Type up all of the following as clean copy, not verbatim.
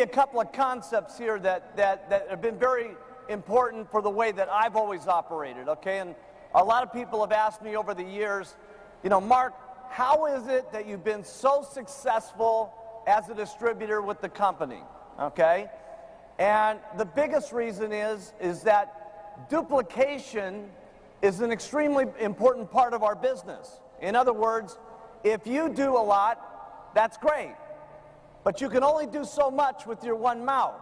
you a couple of concepts here that have been very important for the way that I've always operated, okay? And a lot of people have asked me over the years, you know, Mark, how is it that you've been so successful as a distributor with the company, okay? And the biggest reason is that duplication is an extremely important part of our business. In other words, if you do a lot, that's great. But you can only do so much with your one mouth.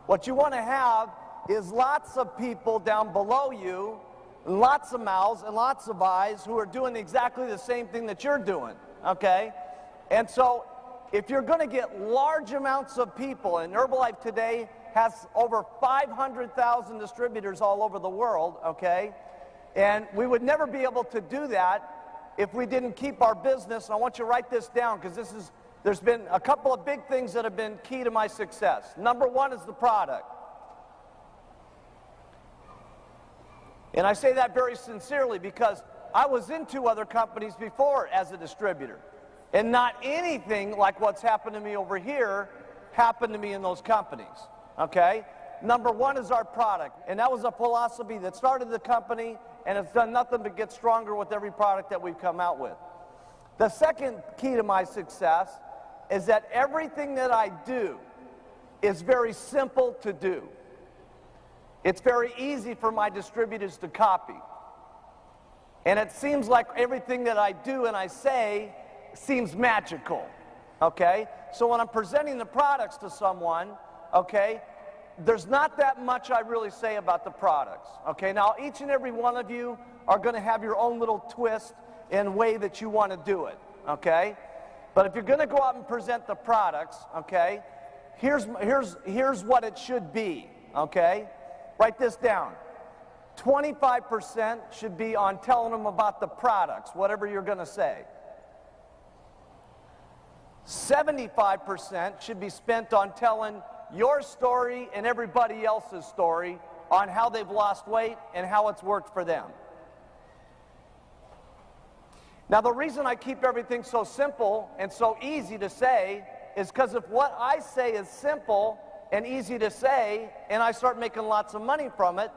What you want to have is lots of people down below you, and lots of mouths and lots of eyes who are doing exactly the same thing that you're doing, okay? And so if you're going to get large amounts of people, and Herbalife today has over 500,000 distributors all over the world, okay? And we would never be able to do that if we didn't keep our business. And I want you to write this down, because there's been a couple of big things that have been key to my success. Number one is the product. And I say that very sincerely because I was in 2 other companies before as a distributor. And not anything like what's happened to me over here happened to me in those companies, okay? Number one is our product. And that was a philosophy that started the company, and it's done nothing but get stronger with every product that we've come out with. The second key to my success is that everything that I do is very simple to do. It's very easy for my distributors to copy. And it seems like everything that I do and I say seems magical, okay? So when I'm presenting the products to someone, okay, there's not that much I really say about the products, okay? Now, each and every one of you are going to have your own little twist and way that you want to do it, okay? But if you're going to go out and present the products, okay, here's what it should be, okay? Write this down. 25% should be on telling them about the products, whatever you're going to say. 75% should be spent on telling your story and everybody else's story on how they've lost weight and how it's worked for them. Now, the reason I keep everything so simple and so easy to say is because if what I say is simple and easy to say, and I start making lots of money from it,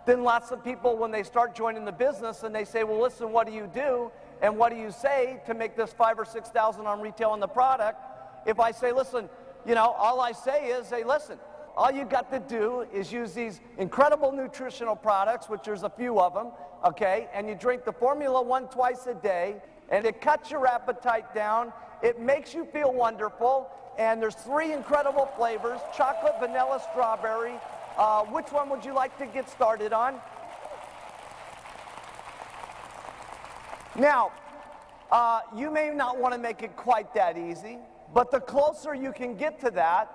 then lots of people, when they start joining the business and they say, well, listen, what do you do? And what do you say to make this $5,000 or $6,000 on retail on the product? If I say, listen, you know, all I say is, hey, listen, all you got to do is use these incredible nutritional products, which there's a few of them, okay, and you drink the Formula 1 twice a day, and it cuts your appetite down, it makes you feel wonderful, and there's 3 incredible flavors, chocolate, vanilla, strawberry. Which one would you like to get started on? Now, you may not want to make it quite that easy, but the closer you can get to that,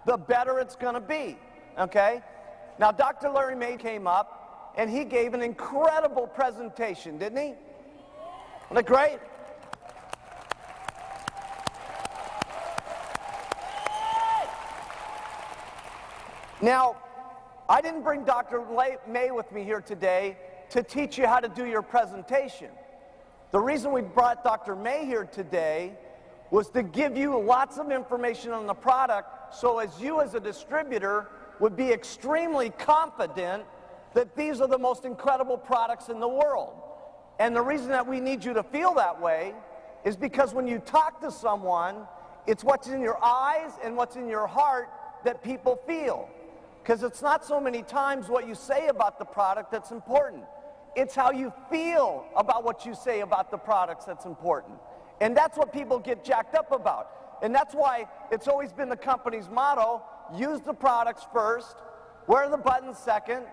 the better it's going to be, okay? Now, Dr. Larry May came up, and he gave an incredible presentation, didn't he? Wasn't it great? Now, I didn't bring Dr. May with me here today to teach you how to do your presentation. The reason we brought Dr. May here today was to give you lots of information on the product, so as you as a distributor would be extremely confident that these are the most incredible products in the world. And the reason that we need you to feel that way is because when you talk to someone, it's what's in your eyes and what's in your heart that people feel. Because it's not so many times what you say about the product that's important. It's how you feel about what you say about the products that's important. And that's what people get jacked up about. And that's why it's always been the company's motto, use the products first, wear the buttons second,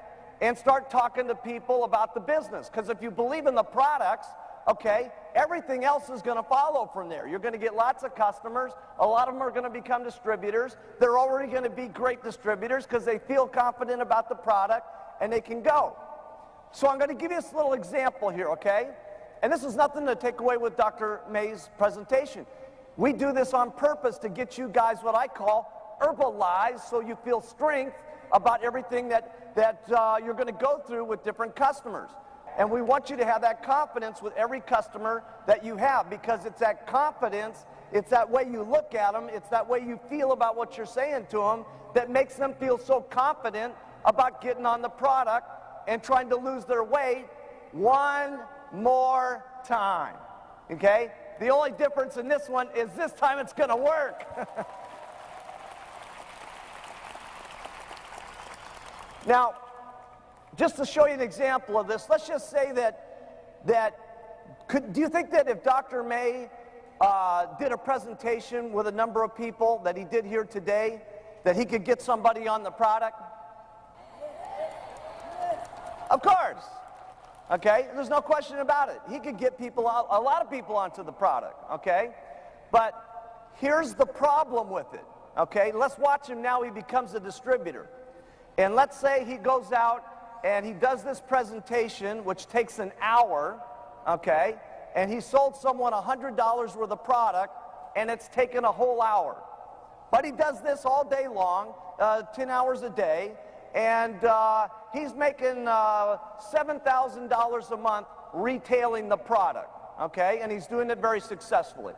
and start talking to people about the business. Because if you believe in the products, okay, everything else is going to follow from there. You're going to get lots of customers. A lot of them are going to become distributors. They're already going to be great distributors because they feel confident about the product and they can go. So I'm going to give you this little example here, okay? And this is nothing to take away with Dr. May's presentation. We do this on purpose to get you guys what I call herbalized, so you feel strength about everything that you're going to go through with different customers. And we want you to have that confidence with every customer that you have, because it's that confidence It's that way you look at them. It's that way you feel about what you're saying to them that makes them feel so confident about getting on the product and trying to lose their weight one more time. Okay? The only difference in this one is this time it's going to work. Now, just to show you an example of this, let's just say do you think that if Dr. May did a presentation with a number of people that he did here today, that he could get somebody on the product? Of course. Okay? There's no question about it. He could get people, a lot of people onto the product. Okay? But here's the problem with it. Okay? Let's watch him now. He becomes a distributor. And let's say he goes out and he does this presentation, which takes an hour, okay? And he sold someone $100 worth of product, and it's taken a whole hour. But he does this all day long, 10 hours a day, and he's making $7,000 a month retailing the product, okay? And he's doing it very successfully.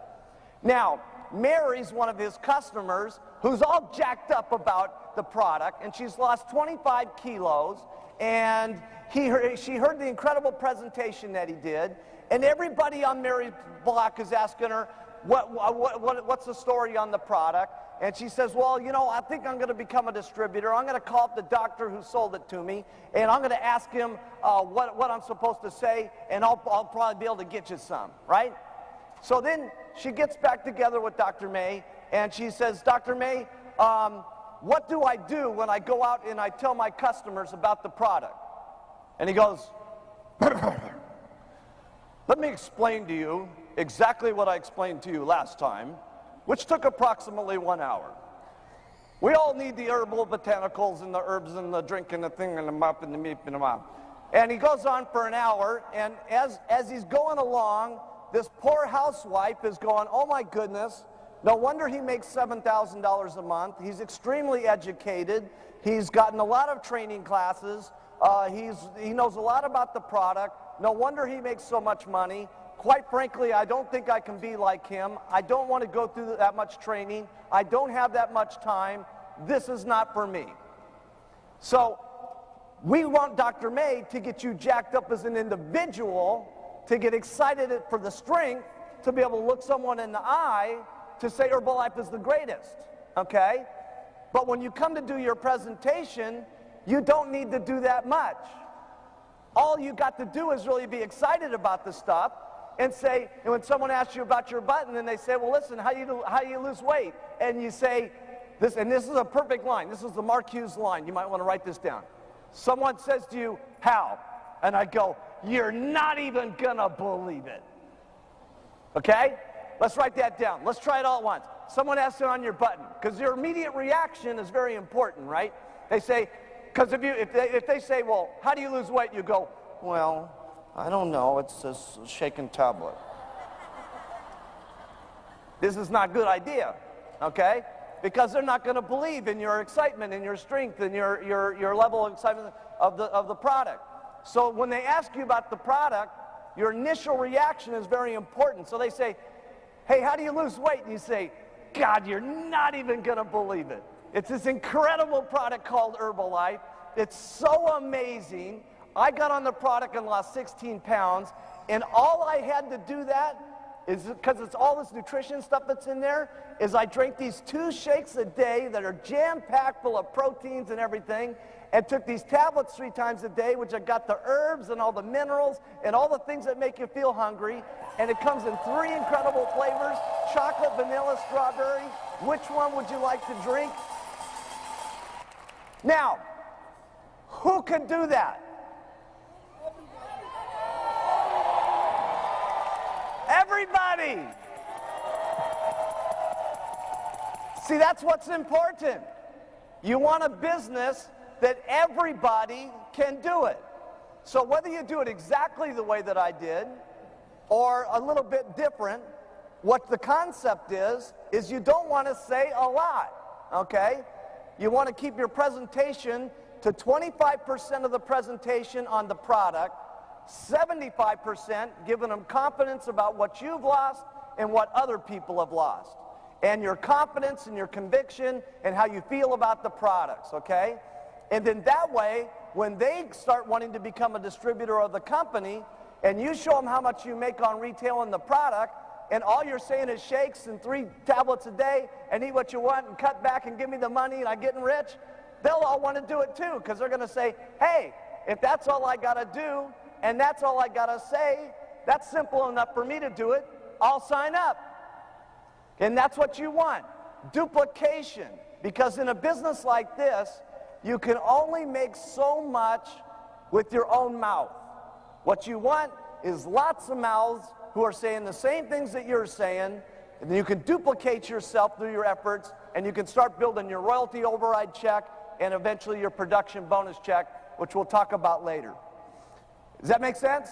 Now, Mary's one of his customers who's all jacked up about the product, and she's lost 25 kilos, and she heard the incredible presentation that he did, and everybody on Mary's block is asking her, what's the story on the product? And she says, well, you know, I think I'm going to become a distributor. I'm going to call up the doctor who sold it to me, and I'm going to ask him what I'm supposed to say, and I'll probably be able to get you some, right? So then she gets back together with Dr. May, and she says, Dr. May, what do I do when I go out and I tell my customers about the product? And he goes, let me explain to you exactly what I explained to you last time, which took approximately 1 hour. We all need the herbal botanicals and the herbs and the drink and the thing and the mop and the meat and the mop. And he goes on for an hour, and as he's going along, this poor housewife is going, oh my goodness, no wonder he makes $7,000 a month. He's extremely educated. He's gotten a lot of training classes. He knows a lot about the product. No wonder he makes so much money. Quite frankly, I don't think I can be like him. I don't want to go through that much training. I don't have that much time. This is not for me. So we want Dr. May to get you jacked up as an individual, to get excited for the strength, to be able to look someone in the eye, to say Herbalife is the greatest, okay? But when you come to do your presentation, you don't need to do that much. All you got to do is really be excited about the stuff and say, and when someone asks you about your button and they say, well, listen, how do you lose weight? And you say, this is a perfect line. This is the Mark Hughes line. You might want to write this down. Someone says to you, how? And I go, you're not even going to believe it. Okay? Let's write that down. Let's try it all at once. Someone asks it on your button, because your immediate reaction is very important, right? They say, because if they say, well, how do you lose weight? You go, well, I don't know. It's a shaken tablet. This is not a good idea, okay? Because they're not going to believe in your excitement and your strength and your level of excitement of the product. So when they ask you about the product, your initial reaction is very important. So they say, hey, how do you lose weight? And you say, God, you're not even going to believe it. It's this incredible product called Herbalife. It's so amazing. I got on the product and lost 16 pounds, and all I had to do that is, because it's all this nutrition stuff that's in there, is I drank these 2 shakes a day that are jam-packed full of proteins and everything, and took these tablets 3 times a day, which have got the herbs and all the minerals and all the things that make you feel hungry, and it comes in 3 incredible flavors, chocolate, vanilla, strawberry. Which one would you like to drink? Now, who can do that? Everybody! See, that's what's important. You want a business that everybody can do it. So whether you do it exactly the way that I did or a little bit different, what the concept is you don't want to say a lot, okay? You want to keep your presentation to 25% of the presentation on the product, 75% giving them confidence about what you've lost, in what other people have lost, and your confidence and your conviction and how you feel about the products, okay? And then that way, when they start wanting to become a distributor of the company, and you show them how much you make on retail and the product, and all you're saying is shakes and 3 tablets a day and eat what you want and cut back and give me the money and I'm getting rich, they'll all want to do it too, because they're going to say, hey, if that's all I got to do and that's all I got to say, that's simple enough for me to do it, I'll sign up. And that's what you want, duplication. Because in a business like this, you can only make so much with your own mouth. What you want is lots of mouths who are saying the same things that you're saying, and then you can duplicate yourself through your efforts, and you can start building your royalty override check and eventually your production bonus check, which we'll talk about later. Does that make sense?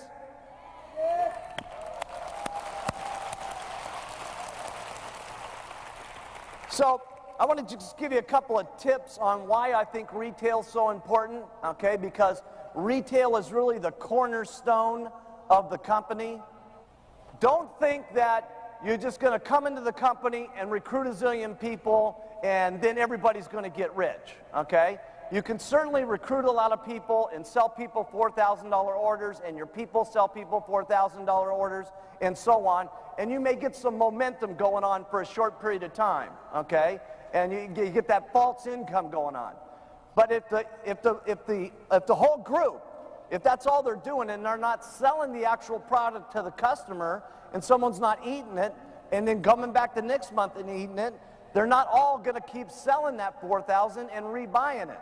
So I want to just give you a couple of tips on why I think retail is so important, okay? Because retail is really the cornerstone of the company. Don't think that you're just going to come into the company and recruit a zillion people and then everybody's going to get rich, okay? You can certainly recruit a lot of people and sell people $4,000 orders, and your people sell people $4,000 orders, and so on. And you may get some momentum going on for a short period of time, okay? And you get that false income going on. But if the whole group, if that's all they're doing and they're not selling the actual product to the customer, and someone's not eating it, and then coming back the next month and eating it, they're not all going to keep selling that 4,000 and rebuying it.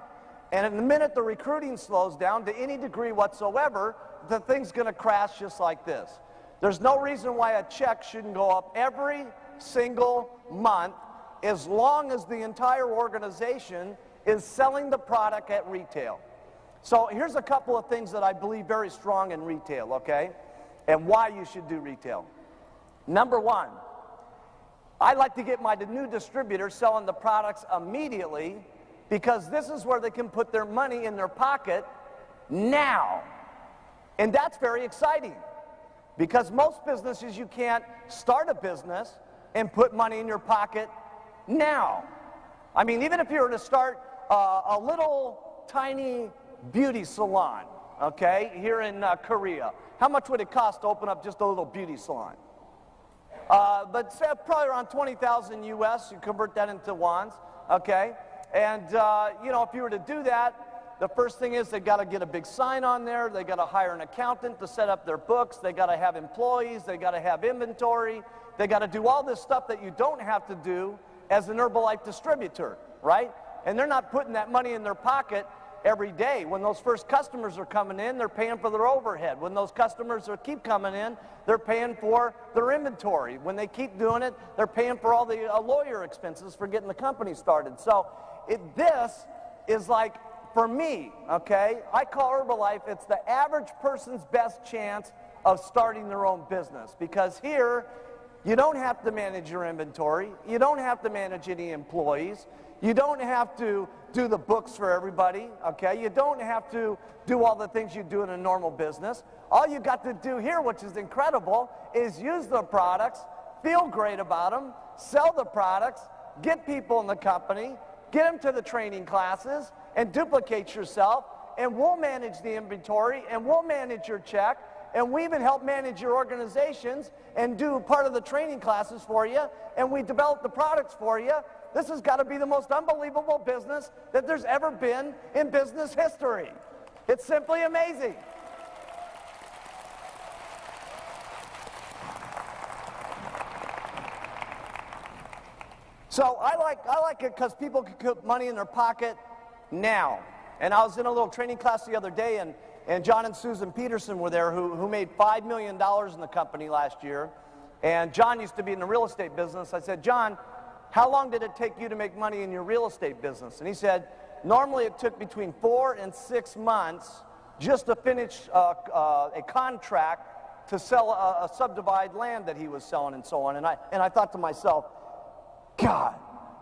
And in the minute the recruiting slows down to any degree whatsoever, the thing's going to crash just like this. There's no reason why a check shouldn't go up every single month as long as the entire organization is selling the product at retail. So here's a couple of things that I believe very strong in retail, okay? And why you should do retail. Number one, I like to get my new distributors selling the products immediately, because this is where they can put their money in their pocket now. And that's very exciting, because most businesses, you can't start a business and put money in your pocket now. I mean, even if you were to start a little tiny beauty salon, okay, here in Korea, how much would it cost to open up just a little beauty salon? But say probably around 20,000 US, you convert that into wons, okay? And, you know, if you were to do that, the first thing is they got to get a big sign on there, they got to hire an accountant to set up their books, they got to have employees, they got to have inventory, they got to do all this stuff that you don't have to do as an Herbalife distributor, right? And they're not putting that money in their pocket every day. When those first customers are coming in, they're paying for their overhead. When those customers keep coming in, they're paying for their inventory. When they keep doing it, they're paying for all the lawyer expenses for getting the company started. So this is like, for me, okay, I call Herbalife, it's the average person's best chance of starting their own business. Because here, you don't have to manage your inventory. You don't have to manage any employees. You don't have to do the books for everybody, okay? You don't have to do all the things you do in a normal business. All you got to do here, which is incredible, is use the products, feel great about them, sell the products, get people in the company, get them to the training classes, and duplicate yourself, and we'll manage the inventory, and we'll manage your check, and we even help manage your organizations and do part of the training classes for you, and we develop the products for you. This has got to be the most unbelievable business that there's ever been in business history. It's simply amazing. So I like it because people can put money in their pocket now. And I was in a little training class the other day, and John and Susan Peterson were there, who made $5 million in the company last year. And John used to be in the real estate business. I said, John, how long did it take you to make money in your real estate business? And he said, normally it took between 4 and 6 months just to finish a contract to sell a subdivided land that he was selling and so on. And I thought to myself, God,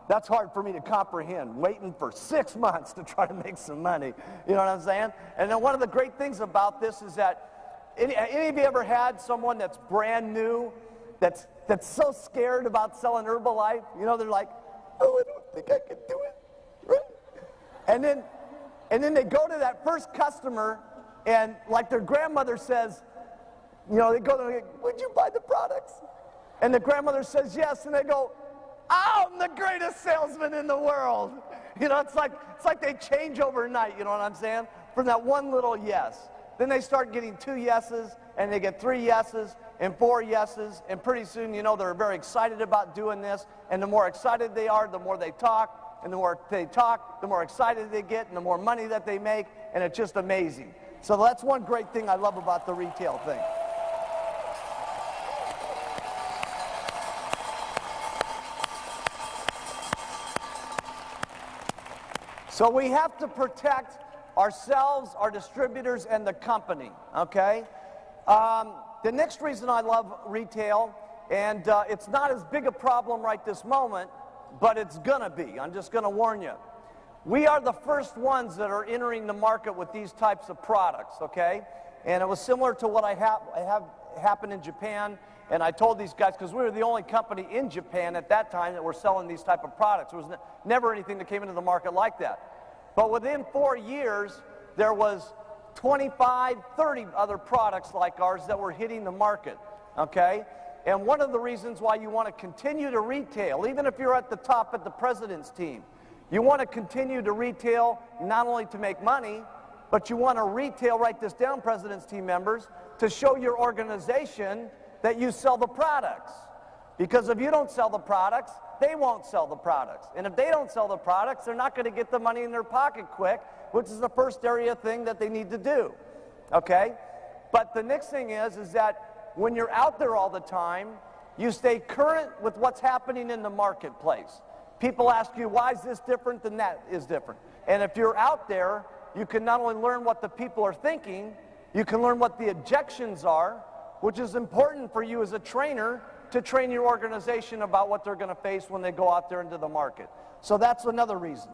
that's hard for me to comprehend, waiting for 6 months to try to make some money. You know what I'm saying? And then one of the great things about this is that any of you ever had someone that's brand new, that's that's so scared about selling Herbalife. You know, they're like, oh, I don't think I can do it. Right? And then they go to that first customer, and like their grandmother says, you know, they go to them, would you buy the products? And the grandmother says yes, and they go, I'm the greatest salesman in the world. You know, it's like they change overnight, you know what I'm saying? From that one little yes. Then they start getting 2 yeses, and they get 3 yeses, and 4 yeses, and pretty soon, you know, they're very excited about doing this, and the more excited they are, the more they talk, and the more they talk, the more excited they get, and the more money that they make, and it's just amazing. So that's one great thing I love about the retail thing. So we have to protect ourselves, our distributors, and the company, okay? The next reason I love retail, and it's not as big a problem right this moment, but it's gonna be. I'm just gonna warn you. We are the first ones that are entering the market with these types of products, okay? And it was similar to what I have happened in Japan, and I told these guys, because we were the only company in Japan at that time that were selling these type of products. There was never anything that came into the market like that. But within 4 years, there was 25, 30 other products like ours that were hitting the market, okay? And one of the reasons why you want to continue to retail, even if you're at the top at the president's team, you want to continue to retail not only to make money, but you want to retail, write this down, president's team members, to show your organization that you sell the products. Because if you don't sell the products, they won't sell the products. And if they don't sell the products, they're not going to get the money in their pocket quick, which is the first area thing that they need to do, okay? But the next thing is that when you're out there all the time, you stay current with what's happening in the marketplace. People ask you, why is this different than that is different? And if you're out there, you can not only learn what the people are thinking, you can learn what the objections are, which is important for you as a trainer to train your organization about what they're going to face when they go out there into the market. So that's another reason.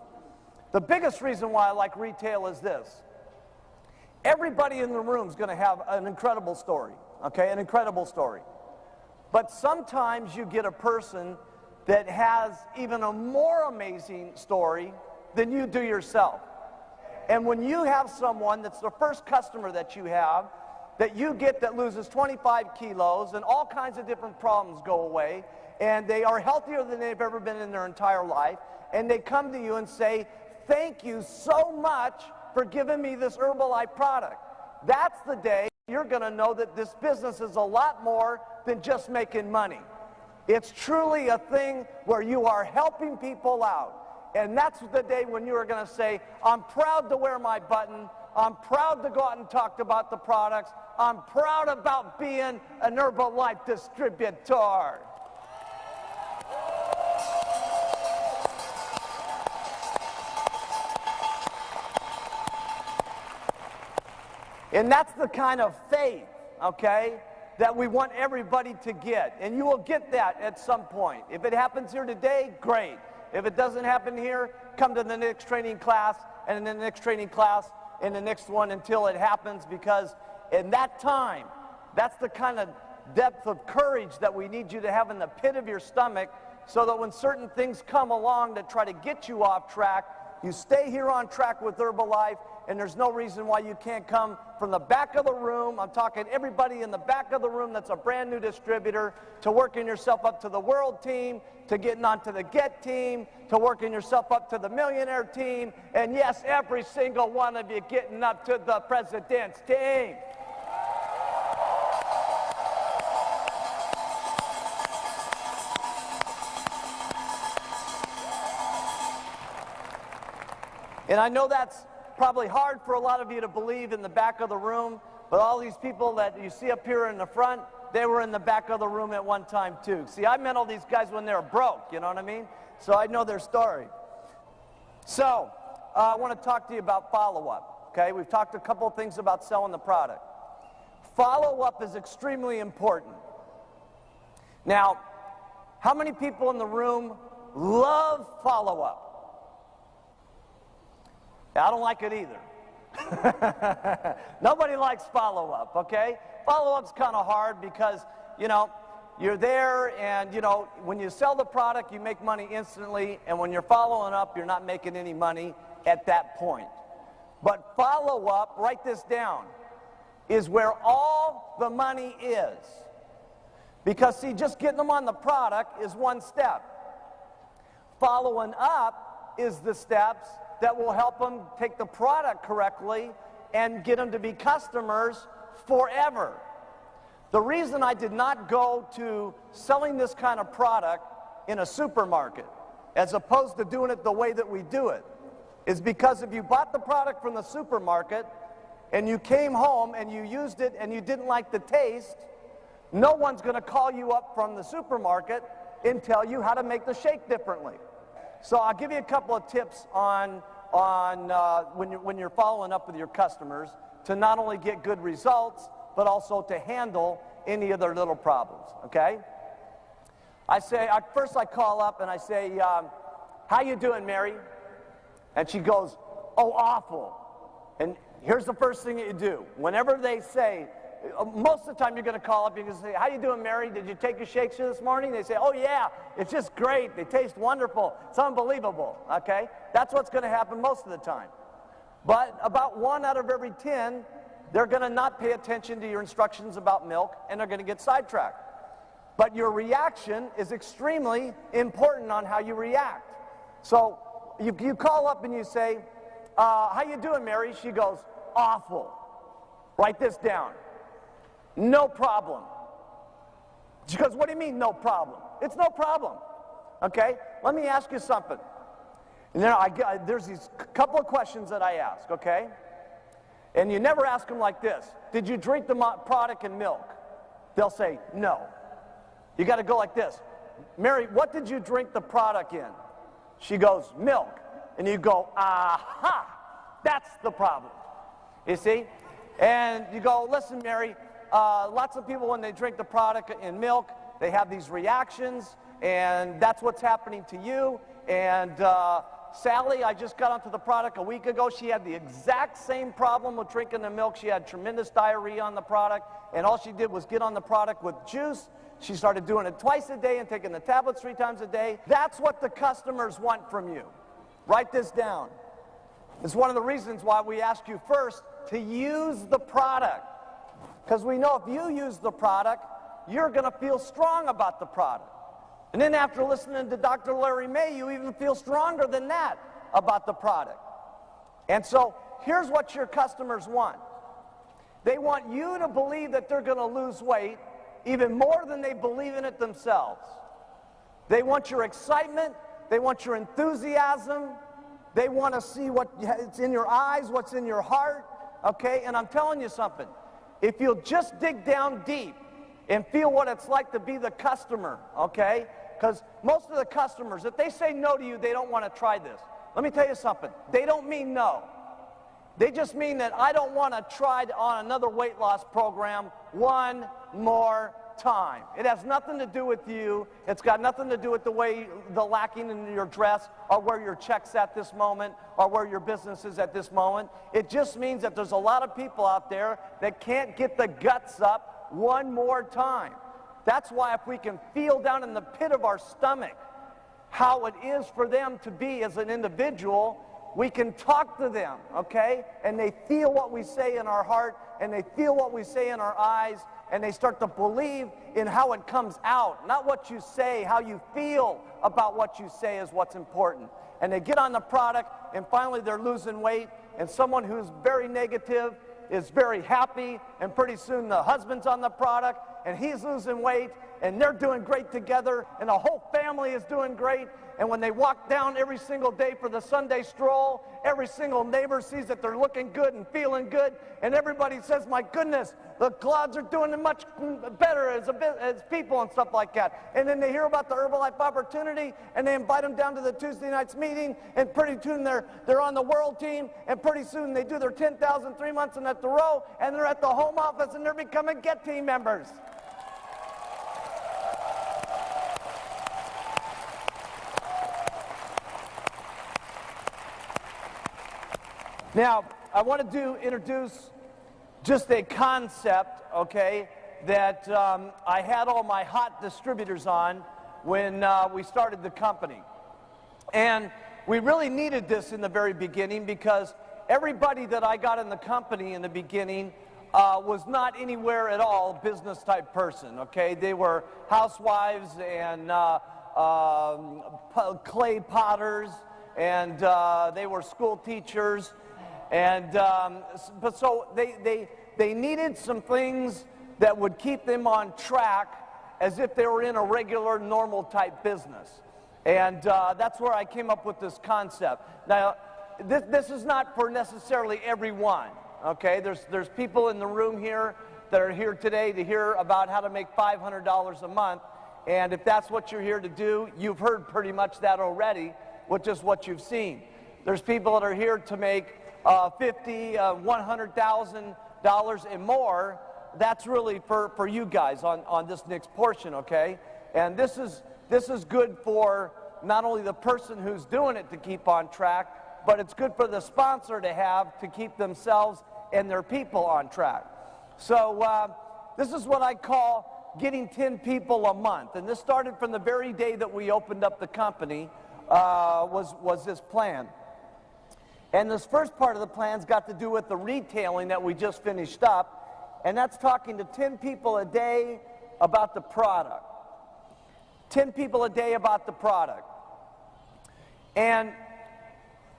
The biggest reason why I like retail is this. Everybody in the room is going to have an incredible story, okay, an incredible story. But sometimes you get a person that has even a more amazing story than you do yourself. And when you have someone that's the first customer that you have, that you get that loses 25 kilos and all kinds of different problems go away, and they are healthier than they've ever been in their entire life, and they come to you and say, thank you so much for giving me this Herbalife product. That's the day you're going to know that this business is a lot more than just making money. It's truly a thing where you are helping people out. And that's the day when you are going to say, I'm proud to wear my button. I'm proud to go out and talk about the products. I'm proud about being an Herbalife distributor. And that's the kind of faith, okay, that we want everybody to get. And you will get that at some point. If it happens here today, great. If it doesn't happen here, come to the next training class, and in the next training class, and the next one until it happens, because in that time, that's the kind of depth of courage that we need you to have in the pit of your stomach, so that when certain things come along that try to get you off track, you stay here on track with Herbalife, and there's no reason why you can't come from the back of the room. I'm talking everybody in the back of the room that's a brand new distributor, to working yourself up to the world team, to getting onto the get team, to working yourself up to the millionaire team, and yes, every single one of you getting up to the president's team. And I know that's probably hard for a lot of you to believe in the back of the room, but all these people that you see up here in the front, they were in the back of the room at one time too. See, I met all these guys when they were broke, you know what I mean? So I know their story. So, I want to talk to you about follow-up, okay? We've talked a couple of things about selling the product. Follow-up is extremely important. Now, how many people in the room love follow-up? I don't like it either. Nobody likes follow-up, okay? Follow-up's kind of hard because, you know, you're there, and, you know, when you sell the product, you make money instantly, and when you're following up, you're not making any money at that point. But follow-up, write this down, is where all the money is. Because, see, just getting them on the product is one step. Following up is the steps that will help them take the product correctly and get them to be customers forever. The reason I did not go to selling this kind of product in a supermarket, as opposed to doing it the way that we do it, is because if you bought the product from the supermarket and you came home and you used it and you didn't like the taste, no one's going to call you up from the supermarket and tell you how to make the shake differently. So I'll give you a couple of tips on when you're following up with your customers to not only get good results, but also to handle any of their little problems, okay? First I call up and I say, how you doing, Mary? And she goes, oh, awful. And here's the first thing that you do. Whenever they say, most of the time you're going to call up, you're going to say, how you doing, Mary? Did you take your shakes here this morning? They say, oh, yeah, it's just great. They taste wonderful. It's unbelievable, okay? That's what's going to happen most of the time. But about 1 out of every 10, they're going to not pay attention to your instructions about milk, and they're going to get sidetracked. But your reaction is extremely important on how you react. So you call up and you say, how you doing, Mary? She goes, awful. Write this down. No problem. She goes, what do you mean, no problem? It's no problem. Okay? Let me ask you something. And then there's these couple of questions that I ask, okay? And you never ask them like this. Did you drink the product in milk? They'll say, no. You got to go like this. Mary, what did you drink the product in? She goes, milk. And you go, aha, that's the problem. You see? And you go, listen, Mary, lots of people, when they drink the product in milk, they have these reactions, and that's what's happening to you. And Sally, I just got onto the product a week ago. She had the exact same problem with drinking the milk. She had tremendous diarrhea on the product, and all she did was get on the product with juice. She started doing it twice a day and taking the tablets 3 times a day. That's what the customers want from you. Write this down. It's one of the reasons why we ask you first to use the product. Because we know if you use the product, you're going to feel strong about the product. And then after listening to Dr. Larry May, you even feel stronger than that about the product. And so here's what your customers want. They want you to believe that they're going to lose weight even more than they believe in it themselves. They want your excitement. They want your enthusiasm. They want to see what's in your eyes, what's in your heart. Okay? And I'm telling you something. If you'll just dig down deep and feel what it's like to be the customer, okay? Because most of the customers, if they say no to you, they don't want to try this. Let me tell you something. They don't mean no. They just mean that I don't want to try on another weight loss program one more time. It has nothing to do with you. It's got nothing to do with the lacking in your dress or where your check's at this moment or where your business is at this moment. It just means that there's a lot of people out there that can't get the guts up one more time. That's why if we can feel down in the pit of our stomach how it is for them to be as an individual, we can talk to them, okay? And they feel what we say in our heart, and they feel what we say in our eyes, and they start to believe in how it comes out. Not what you say, how you feel about what you say is what's important. And they get on the product, and finally they're losing weight, and someone who's very negative is very happy, and pretty soon the husband's on the product, and he's losing weight, and they're doing great together, and the whole family is doing great. And when they walk down every single day for the Sunday stroll, every single neighbor sees that they're looking good and feeling good, and everybody says, my goodness, the clouds are doing much better as people and stuff like that. And then they hear about the Herbalife opportunity, and they invite them down to the Tuesday night's meeting, and pretty soon they're on the world team, and pretty soon they do their 10,000 3 months in at the row, and they're at the home office, and they're becoming Get Team members. Now, I want to introduce just a concept, okay, that I had all my hot distributors on when we started the company. And we really needed this in the very beginning because everybody that I got in the company in the beginning was not anywhere at all business type person, okay? They were housewives and clay potters, and they were school teachers, and but so they needed some things that would keep them on track as if they were in a regular, normal type business. And that's where I came up with this concept. Now, this is not for necessarily everyone, okay? There's people in the room here that are here today to hear about how to make $500 a month. And if that's what you're here to do, you've heard pretty much that already with just what you've seen. There's people that are here to make $50,000, $100,000 and more. That's really for you guys on this next portion, okay? And this is good for not only the person who's doing it to keep on track, but it's good for the sponsor to have to keep themselves and their people on track. So this is what I call getting 10 people a month. And this started from the very day that we opened up the company, was this plan. And this first part of the plan's got to do with the retailing that we just finished up. And that's talking to 10 people a day about the product. 10 people a day about the product. And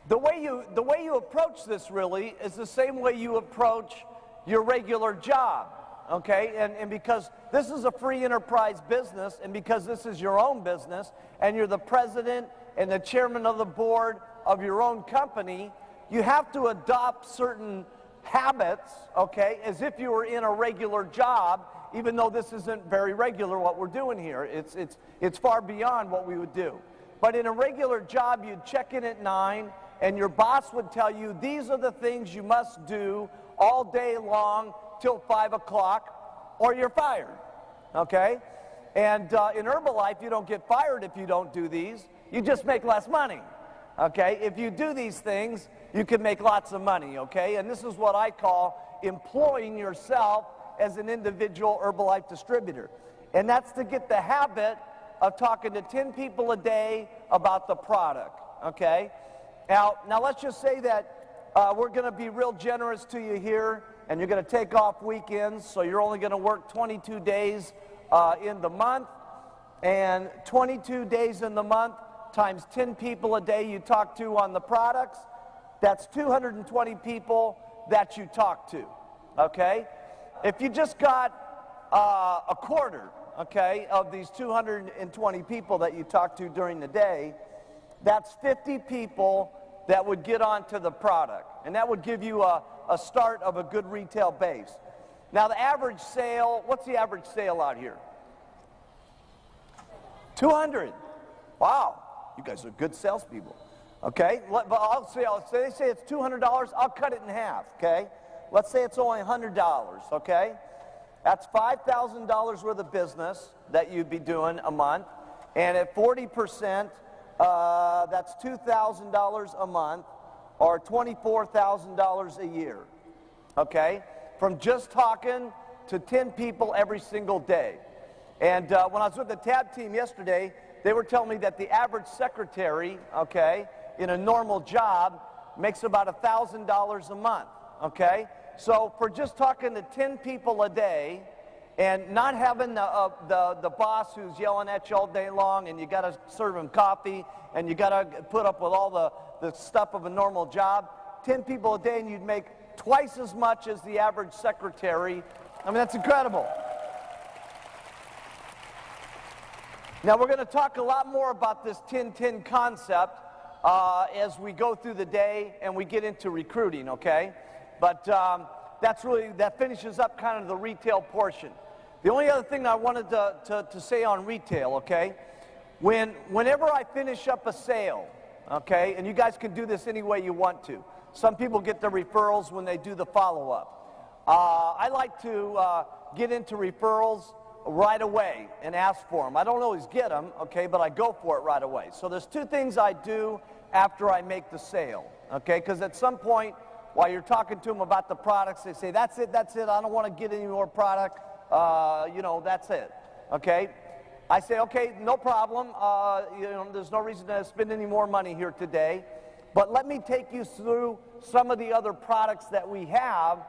the way you approach this really is the same way you approach your regular job, okay? And because this is a free enterprise business, and because this is your own business, and you're the president and the chairman of the board of your own company, you have to adopt certain habits, okay, as if you were in a regular job, even though this isn't very regular what we're doing here. It's far beyond what we would do. But in a regular job, you'd check in at 9, and your boss would tell you, these are the things you must do all day long till 5 o'clock, or you're fired, okay? And in Herbalife, you don't get fired if you don't do these. You just make less money, okay? If you do these things, you can make lots of money, okay? And this is what I call employing yourself as an individual Herbalife distributor. And that's to get the habit of talking to 10 people a day about the product, okay? Now let's just say that we're going to be real generous to you here, and you're going to take off weekends, so you're only going to work 22 days in the month, and 22 days in the month times 10 people a day you talk to on the products, that's 220 people that you talk to, okay? If you just got a quarter, okay, of these 220 people that you talk to during the day, that's 50 people that would get onto the product. And that would give you a start of a good retail base. Now the average sale, what's the average sale out here? 200. Wow, you guys are good salespeople. Okay, I'll say they say it's $200, I'll cut it in half, okay? Let's say it's only $100, okay? That's $5,000 worth of business that you'd be doing a month, and at 40%, that's $2,000 a month, or $24,000 a year, okay? From just talking to 10 people every single day. And when I was with the TAB team yesterday, they were telling me that the average secretary, okay, in a normal job makes about $1,000 a month, okay? So for just talking to 10 people a day and not having the boss who's yelling at you all day long, and you got to serve him coffee, and you got to put up with all the stuff of a normal job, 10 people a day, and you'd make twice as much as the average secretary. I mean, that's incredible. Now, we're going to talk a lot more about this 10-10 concept as we go through the day and we get into recruiting, okay? But that finishes up kind of the retail portion. The only other thing I wanted to say on retail, okay? Whenever I finish up a sale, okay, and you guys can do this any way you want to. Some people get their referrals when they do the follow-up. I like to get into referrals right away and ask for them. I don't always get them, okay, but I go for it right away. So there's two things I do after I make the sale, okay? Because at some point, while you're talking to them about the products, they say, that's it, I don't want to get any more product. You know, that's it, okay? I say, okay, no problem. You know, there's no reason to spend any more money here today. But let me take you through some of the other products that we have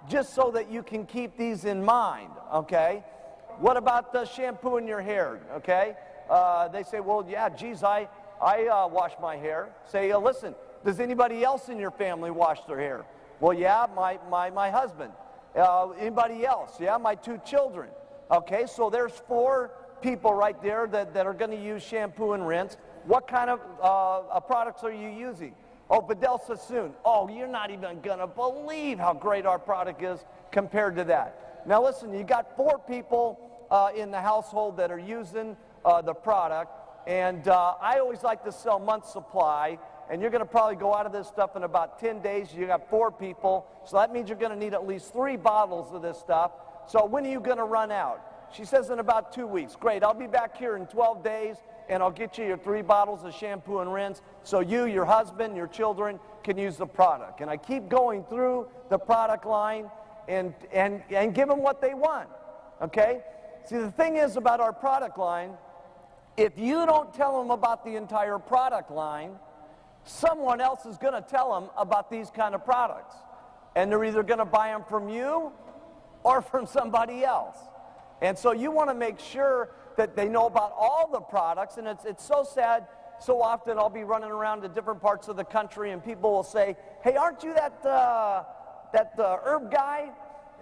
just so that you can keep these in mind, okay? What about the shampoo in your hair, okay? They say, well, yeah, geez, I wash my hair. Say, listen, does anybody else in your family wash their hair? Well, yeah, my husband. Anybody else? Yeah, my 2 children. Okay, so there's 4 people right there that are going to use shampoo and rinse. What kind of products are you using? Oh, Bedell Sassoon. Oh, you're not even going to believe how great our product is compared to that. Now listen, you got 4 people in the household that are using the product, and I always like to sell month supply, and you're going to probably go out of this stuff in about 10 days. You got 4 people, so that means you're going to need at least 3 bottles of this stuff. So when are you going to run out? She says in about 2 weeks. Great, I'll be back here in 12 days, and I'll get you your 3 bottles of shampoo and rinse so you, your husband, your children can use the product. And I keep going through the product line and give them what they want, okay? See, the thing is about our product line, if you don't tell them about the entire product line, someone else is going to tell them about these kind of products. And they're either going to buy them from you or from somebody else. And so you want to make sure that they know about all the products. And it's so sad, so often I'll be running around to different parts of the country and people will say, hey, aren't you that herb guy?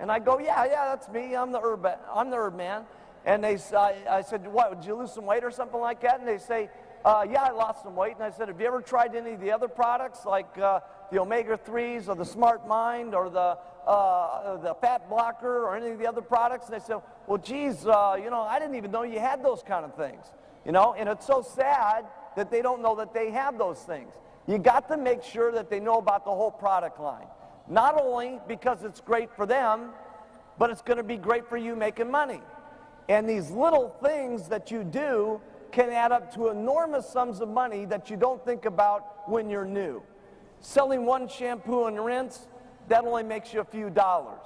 And I go, yeah, that's me. I'm the herb man. And I said, what, did you lose some weight or something like that? And they say, yeah, I lost some weight. And I said, have you ever tried any of the other products like the omega-3s or the Smart Mind or the fat blocker or any of the other products? And they said, well, geez, you know, I didn't even know you had those kind of things. You know, and it's so sad that they don't know that they have those things. You got to make sure that they know about the whole product line. Not only because it's great for them, but it's going to be great for you making money. And these little things that you do can add up to enormous sums of money that you don't think about when you're new. Selling 1 shampoo and rinse, that only makes you a few dollars,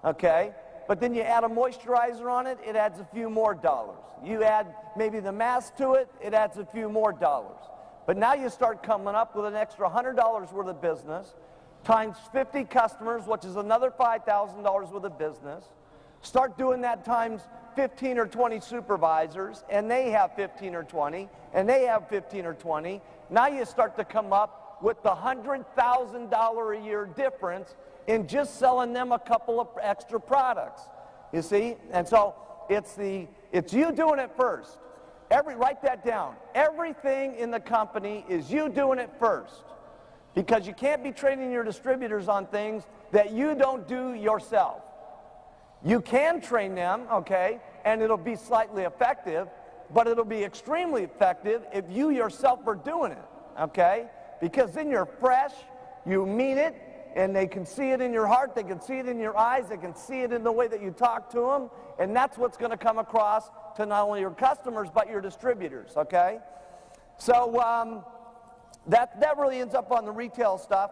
okay? But then you add a moisturizer on it, it adds a few more dollars. You add maybe the mask to it, it adds a few more dollars. But now you start coming up with an extra $100 worth of business, times 50 customers, which is another $5,000 worth of business. Start doing that times 15 or 20 supervisors, and they have 15 or 20, and they have 15 or 20. Now you start to come up with the $100,000 a year difference in just selling them a couple of extra products. You see? And so it's you doing it first. Write that down. Everything in the company is you doing it first. Because you can't be training your distributors on things that you don't do yourself. You can train them, okay, and it'll be slightly effective, but it'll be extremely effective if you yourself are doing it, okay? Because then you're fresh, you mean it, and they can see it in your heart, they can see it in your eyes, they can see it in the way that you talk to them, and that's what's going to come across to not only your customers, but your distributors, okay? So that really ends up on the retail stuff.